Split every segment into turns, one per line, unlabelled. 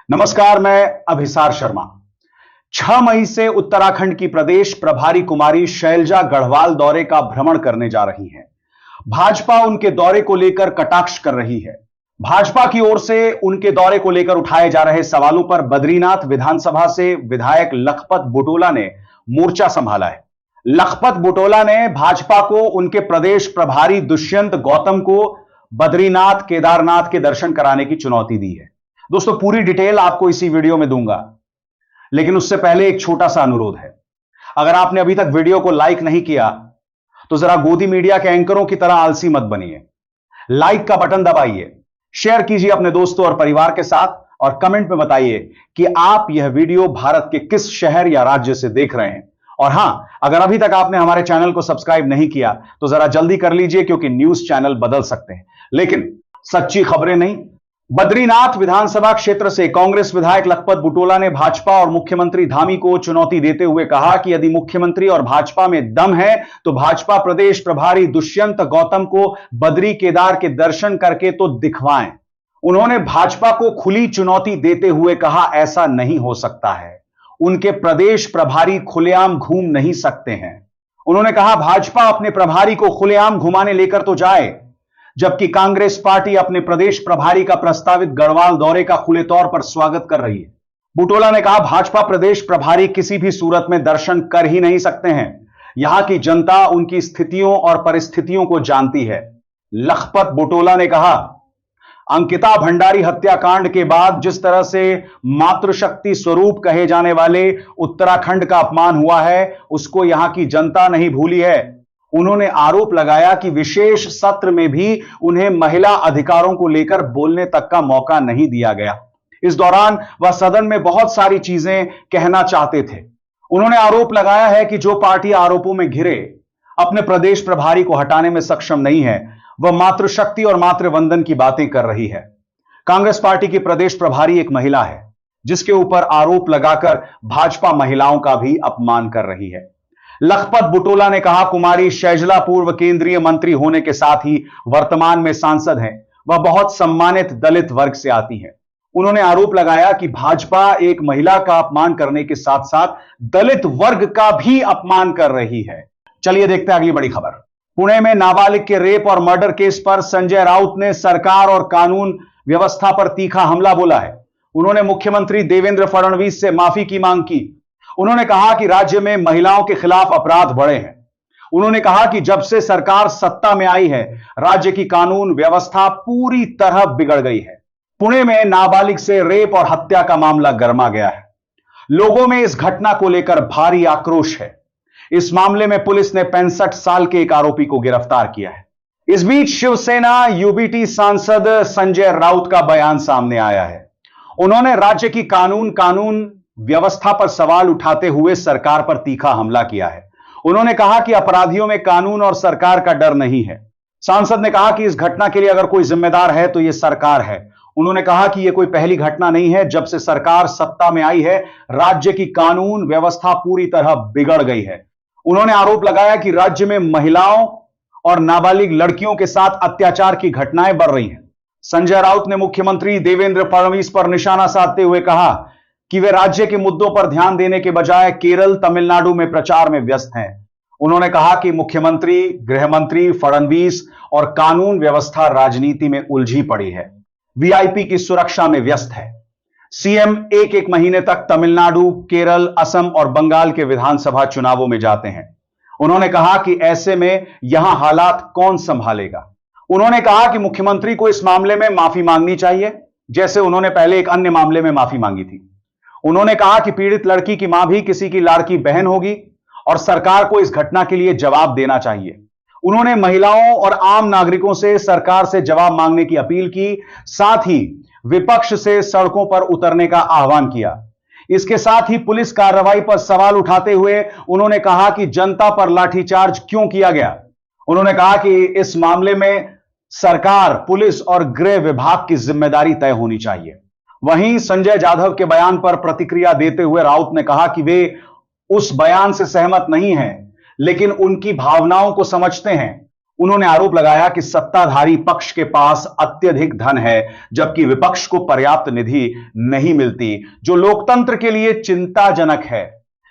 नमस्कार, मैं अभिसार शर्मा। 6 मई से उत्तराखंड की प्रदेश प्रभारी कुमारी शैलजा गढ़वाल दौरे का भ्रमण करने जा रही हैं। भाजपा उनके दौरे को लेकर कटाक्ष कर रही है। भाजपा की ओर से उनके दौरे को लेकर उठाए जा रहे सवालों पर बद्रीनाथ विधानसभा से विधायक लखपत बुटोला ने मोर्चा संभाला है। लखपत बुटोला ने भाजपा को उनके प्रदेश प्रभारी दुष्यंत गौतम को बद्रीनाथ केदारनाथ के दर्शन कराने की चुनौती दी है। दोस्तों, पूरी डिटेल आपको इसी वीडियो में दूंगा, लेकिन उससे पहले एक छोटा सा अनुरोध है। अगर आपने अभी तक वीडियो को लाइक नहीं किया तो जरा गोदी मीडिया के एंकरों की तरह आलसी मत बनिए। लाइक का बटन दबाइए, शेयर कीजिए अपने दोस्तों और परिवार के साथ, और कमेंट में बताइए कि आप यह वीडियो भारत के किस शहर या राज्य से देख रहे हैं। और हां, अगर अभी तक आपने हमारे चैनल को सब्सक्राइब नहीं किया तो जरा जल्दी कर लीजिए, क्योंकि न्यूज चैनल बदल सकते हैं लेकिन सच्ची खबरें नहीं। बद्रीनाथ विधानसभा क्षेत्र से कांग्रेस विधायक लखपत बुटोला ने भाजपा और मुख्यमंत्री धामी को चुनौती देते हुए कहा कि यदि मुख्यमंत्री और भाजपा में दम है तो भाजपा प्रदेश प्रभारी दुष्यंत गौतम को बद्री केदार के दर्शन करके तो दिखवाएं। उन्होंने भाजपा को खुली चुनौती देते हुए कहा, ऐसा नहीं हो सकता है। उनके प्रदेश प्रभारी खुलेआम घूम नहीं सकते हैं। उन्होंने कहा, भाजपा अपने प्रभारी को खुलेआम घुमाने लेकर तो जाए, जबकि कांग्रेस पार्टी अपने प्रदेश प्रभारी का प्रस्तावित गढ़वाल दौरे का खुले तौर पर स्वागत कर रही है। बुटोला ने कहा, भाजपा प्रदेश प्रभारी किसी भी सूरत में दर्शन कर ही नहीं सकते हैं। यहां की जनता उनकी स्थितियों और परिस्थितियों को जानती है। लखपत बुटोला ने कहा, अंकिता भंडारी हत्याकांड के बाद जिस तरह से मातृशक्ति स्वरूप कहे जाने वाले उत्तराखंड का अपमान हुआ है, उसको यहां की जनता नहीं भूली है। उन्होंने आरोप लगाया कि विशेष सत्र में भी उन्हें महिला अधिकारों को लेकर बोलने तक का मौका नहीं दिया गया। इस दौरान वह सदन में बहुत सारी चीजें कहना चाहते थे। उन्होंने आरोप लगाया है कि जो पार्टी आरोपों में घिरे अपने प्रदेश प्रभारी को हटाने में सक्षम नहीं है, वह मातृशक्ति और मातृवंदन की बातें कर रही है। कांग्रेस पार्टी की प्रदेश प्रभारी एक महिला है, जिसके ऊपर आरोप लगाकर भाजपा महिलाओं का भी अपमान कर रही है। लखपत बुटोला ने कहा, कुमारी शैलजा पूर्व केंद्रीय मंत्री होने के साथ ही वर्तमान में सांसद हैं। वह बहुत सम्मानित दलित वर्ग से आती हैं। उन्होंने आरोप लगाया कि भाजपा एक महिला का अपमान करने के साथ साथ दलित वर्ग का भी अपमान कर रही है। चलिए देखते हैं अगली बड़ी खबर। पुणे में नाबालिग के रेप और मर्डर केस पर संजय राउत ने सरकार और कानून व्यवस्था पर तीखा हमला बोला है। उन्होंने मुख्यमंत्री देवेंद्र फडणवीस से माफी की मांग की। उन्होंने कहा कि राज्य में महिलाओं के खिलाफ अपराध बढ़े हैं। उन्होंने कहा कि जब से सरकार सत्ता में आई है, राज्य की कानून व्यवस्था पूरी तरह बिगड़ गई है। पुणे में नाबालिग से रेप और हत्या का मामला गरमा गया है। लोगों में इस घटना को लेकर भारी आक्रोश है। इस मामले में पुलिस ने 65 साल के एक आरोपी को गिरफ्तार किया है। इस बीच शिवसेना यूबीटी सांसद संजय राउत का बयान सामने आया है। उन्होंने राज्य की कानून व्यवस्था पर सवाल उठाते हुए सरकार पर तीखा हमला किया है। उन्होंने कहा कि अपराधियों में कानून और सरकार का डर नहीं है। सांसद ने कहा कि इस घटना के लिए अगर कोई जिम्मेदार है तो यह सरकार है। उन्होंने कहा कि यह कोई पहली घटना नहीं है। जब से सरकार सत्ता में आई है, राज्य की कानून व्यवस्था पूरी तरह बिगड़ गई है। उन्होंने आरोप लगाया कि राज्य में महिलाओं और नाबालिग लड़कियों के साथ अत्याचार की घटनाएं बढ़ रही हैं। संजय राउत ने मुख्यमंत्री देवेंद्र फडणवीस पर निशाना साधते हुए कहा कि वे राज्य के मुद्दों पर ध्यान देने के बजाय केरल, तमिलनाडु में प्रचार में व्यस्त हैं। उन्होंने कहा कि मुख्यमंत्री, गृह मंत्री फडणवीस और कानून व्यवस्था राजनीति में उलझी पड़ी है, वीआईपी की सुरक्षा में व्यस्त है। सीएम एक महीने तक तमिलनाडु, केरल, असम और बंगाल के विधानसभा चुनावों में जाते हैं। उन्होंने कहा कि ऐसे में यहां हालात कौन संभालेगा। उन्होंने कहा कि मुख्यमंत्री को इस मामले में माफी मांगनी चाहिए, जैसे उन्होंने पहले एक अन्य मामले में माफी मांगी थी। उन्होंने कहा कि पीड़ित लड़की की मां भी किसी की लाड़की बहन होगी और सरकार को इस घटना के लिए जवाब देना चाहिए। उन्होंने महिलाओं और आम नागरिकों से सरकार से जवाब मांगने की अपील की, साथ ही विपक्ष से सड़कों पर उतरने का आह्वान किया। इसके साथ ही पुलिस कार्रवाई पर सवाल उठाते हुए उन्होंने कहा कि जनता पर लाठीचार्ज क्यों किया गया। उन्होंने कहा कि इस मामले में सरकार, पुलिस और गृह विभाग की जिम्मेदारी तय होनी चाहिए। वहीं संजय जाधव के बयान पर प्रतिक्रिया देते हुए राउत ने कहा कि वे उस बयान से सहमत नहीं हैं, लेकिन उनकी भावनाओं को समझते हैं उन्होंने आरोप लगाया कि सत्ताधारी पक्ष के पास अत्यधिक धन है, जबकि विपक्ष को पर्याप्त निधि नहीं मिलती, जो लोकतंत्र के लिए चिंताजनक है।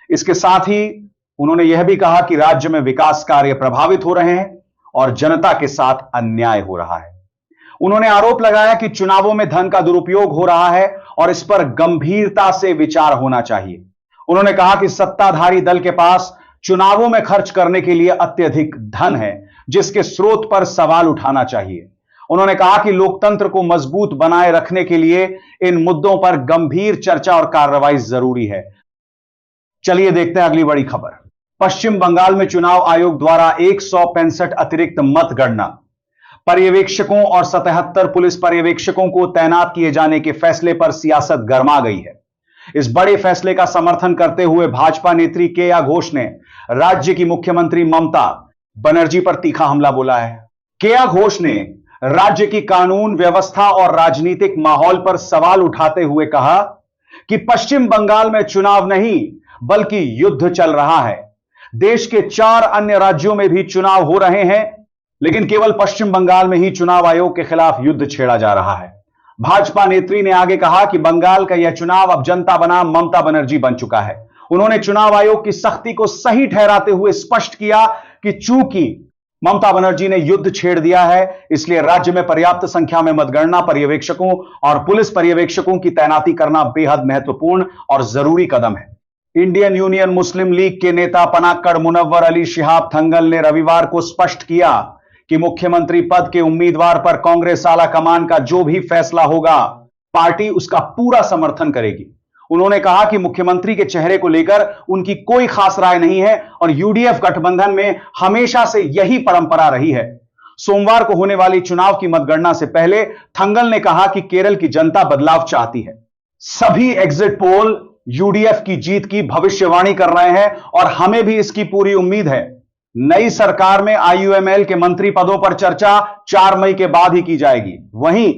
इसके साथ ही उन्होंने यह भी कहा कि राज्य में विकास कार्य प्रभावित हो रहे हैं और जनता के साथ अन्याय हो रहा है। उन्होंने आरोप लगाया कि चुनावों में धन का दुरुपयोग हो रहा है और इस पर गंभीरता से विचार होना चाहिए। उन्होंने कहा कि सत्ताधारी दल के पास चुनावों में खर्च करने के लिए अत्यधिक धन है, जिसके स्रोत पर सवाल उठाना चाहिए। उन्होंने कहा कि लोकतंत्र को मजबूत बनाए रखने के लिए इन मुद्दों पर गंभीर चर्चा और कार्रवाई जरूरी है। चलिए देखते हैं अगली बड़ी खबर। पश्चिम बंगाल में चुनाव आयोग द्वारा 165 अतिरिक्त मतगणना पर्यवेक्षकों और 77 पुलिस पर्यवेक्षकों को तैनात किए जाने के फैसले पर सियासत गर्मा गई है। इस बड़े फैसले का समर्थन करते हुए भाजपा नेत्री केया घोष ने राज्य की मुख्यमंत्री ममता बनर्जी पर तीखा हमला बोला है। केया घोष ने राज्य की कानून व्यवस्था और राजनीतिक माहौल पर सवाल उठाते हुए कहा कि पश्चिम बंगाल में चुनाव नहीं बल्कि युद्ध चल रहा है। देश के 4 अन्य राज्यों में भी चुनाव हो रहे हैं, लेकिन केवल पश्चिम बंगाल में ही चुनाव आयोग के खिलाफ युद्ध छेड़ा जा रहा है। भाजपा नेत्री ने आगे कहा कि बंगाल का यह चुनाव अब जनता बनाम ममता बनर्जी बन चुका है। उन्होंने चुनाव आयोग की सख्ती को सही ठहराते हुए स्पष्ट किया कि चूंकि ममता बनर्जी ने युद्ध छेड़ दिया है, इसलिए राज्य में पर्याप्त संख्या में मतगणना पर्यवेक्षकों और पुलिस पर्यवेक्षकों की तैनाती करना बेहद महत्वपूर्ण और जरूरी कदम है। इंडियन यूनियन मुस्लिम लीग के नेता पनाक्कड़ मुनव्वर अली शिहाब थंगल ने रविवार को स्पष्ट किया कि मुख्यमंत्री पद के उम्मीदवार पर कांग्रेस आला कमान का जो भी फैसला होगा, पार्टी उसका पूरा समर्थन करेगी। उन्होंने कहा कि मुख्यमंत्री के चेहरे को लेकर उनकी कोई खास राय नहीं है और यूडीएफ गठबंधन में हमेशा से यही परंपरा रही है। सोमवार को होने वाली चुनाव की मतगणना से पहले थंगल ने कहा कि केरल की जनता बदलाव चाहती है। सभी एग्जिट पोल यूडीएफ की जीत की भविष्यवाणी कर रहे हैं और हमें भी इसकी पूरी उम्मीद है। नई सरकार में आईयूएमएल के मंत्री पदों पर चर्चा 4 मई के बाद ही की जाएगी। वहीं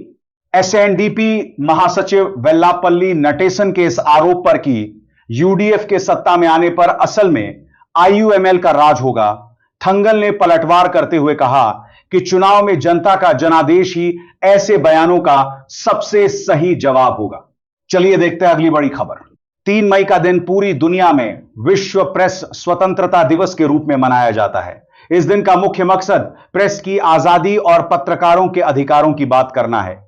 एसएनडीपी महासचिव वेल्लापल्ली नटेसन के इस आरोप पर कि यूडीएफ के सत्ता में आने पर असल में आईयूएमएल का राज होगा, थंगल ने पलटवार करते हुए कहा कि चुनाव में जनता का जनादेश ही ऐसे बयानों का सबसे सही जवाब होगा। चलिए देखते हैं अगली बड़ी खबर। 3 मई का दिन पूरी दुनिया में विश्व प्रेस स्वतंत्रता दिवस के रूप में मनाया जाता है। इस दिन का मुख्य मकसद प्रेस की आजादी और पत्रकारों के अधिकारों की बात करना है।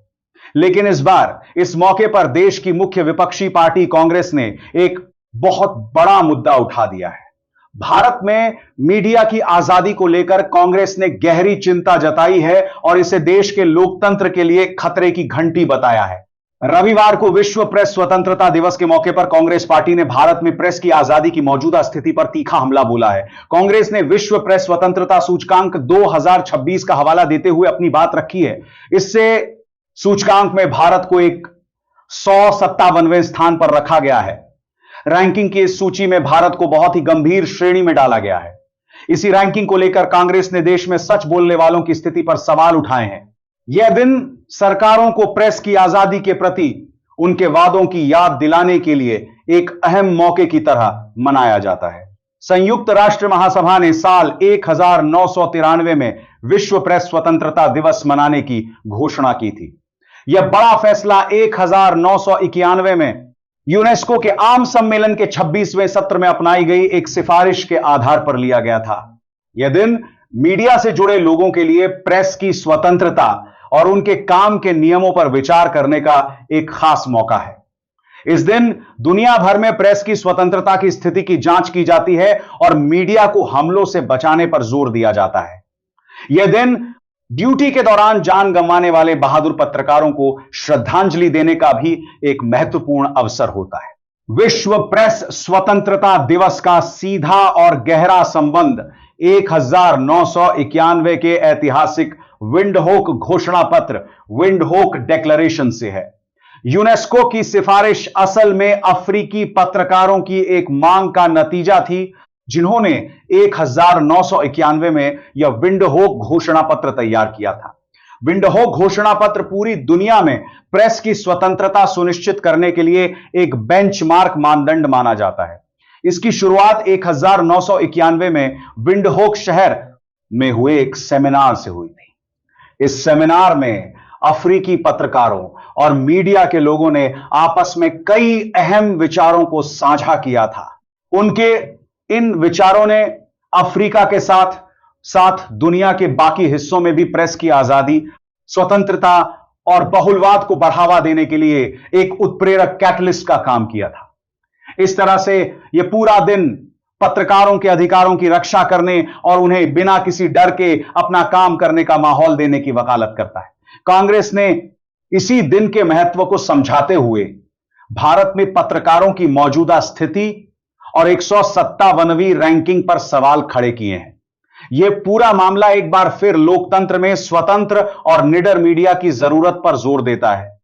लेकिन इस बार इस मौके पर देश की मुख्य विपक्षी पार्टी कांग्रेस ने एक बहुत बड़ा मुद्दा उठा दिया है। भारत में मीडिया की आजादी को लेकर कांग्रेस ने गहरी चिंता जताई है और इसे देश के लोकतंत्र के लिए खतरे की घंटी बताया है। रविवार को विश्व प्रेस स्वतंत्रता दिवस के मौके पर कांग्रेस पार्टी ने भारत में प्रेस की आजादी की मौजूदा स्थिति पर तीखा हमला बोला है। कांग्रेस ने विश्व प्रेस स्वतंत्रता सूचकांक 2026 का हवाला देते हुए अपनी बात रखी है। इससे सूचकांक में भारत को एक 157वें स्थान पर रखा गया है। रैंकिंग की इस सूची में भारत को बहुत ही गंभीर श्रेणी में डाला गया है। इसी रैंकिंग को लेकर कांग्रेस ने देश में सच बोलने वालों की स्थिति पर सवाल उठाए हैं। यह दिन सरकारों को प्रेस की आजादी के प्रति उनके वादों की याद दिलाने के लिए एक अहम मौके की तरह मनाया जाता है। संयुक्त राष्ट्र महासभा ने साल 1993 में विश्व प्रेस स्वतंत्रता दिवस मनाने की घोषणा की थी। यह बड़ा फैसला 1991 में यूनेस्को के आम सम्मेलन के 26वें सत्र में अपनाई गई एक सिफारिश के आधार पर लिया गया था। यह दिन मीडिया से जुड़े लोगों के लिए प्रेस की स्वतंत्रता और उनके काम के नियमों पर विचार करने का एक खास मौका है। इस दिन दुनिया भर में प्रेस की स्वतंत्रता की स्थिति की जांच की जाती है और मीडिया को हमलों से बचाने पर जोर दिया जाता है। यह दिन ड्यूटी के दौरान जान गंवाने वाले बहादुर पत्रकारों को श्रद्धांजलि देने का भी एक महत्वपूर्ण अवसर होता है। विश्व प्रेस स्वतंत्रता दिवस का सीधा और गहरा संबंध 1991 के ऐतिहासिक विंडहोक घोषणा पत्र विंडहोक डिक्लेरेशन से है। यूनेस्को की सिफारिश असल में अफ्रीकी पत्रकारों की एक मांग का नतीजा थी, जिन्होंने 1991 में यह विंडहोक घोषणा पत्र तैयार किया था। विंडहोक घोषणा पत्र पूरी दुनिया में प्रेस की स्वतंत्रता सुनिश्चित करने के लिए एक बेंचमार्क मानदंड माना जाता है। इसकी शुरुआत 1991 में विंडहोक शहर में हुए एक सेमिनार से हुई थी। इस सेमिनार में अफ्रीकी पत्रकारों और मीडिया के लोगों ने आपस में कई अहम विचारों को साझा किया था। उनके इन विचारों ने अफ्रीका के साथ साथ दुनिया के बाकी हिस्सों में भी प्रेस की आजादी, स्वतंत्रता और बहुलवाद को बढ़ावा देने के लिए एक उत्प्रेरक कैटलिस्ट का काम किया था। इस तरह से यह पूरा दिन पत्रकारों के अधिकारों की रक्षा करने और उन्हें बिना किसी डर के अपना काम करने का माहौल देने की वकालत करता है। कांग्रेस ने इसी दिन के महत्व को समझाते हुए भारत में पत्रकारों की मौजूदा स्थिति और 157वीं रैंकिंग पर सवाल खड़े किए हैं। यह पूरा मामला एक बार फिर लोकतंत्र में स्वतंत्र और निडर मीडिया की जरूरत पर जोर देता है।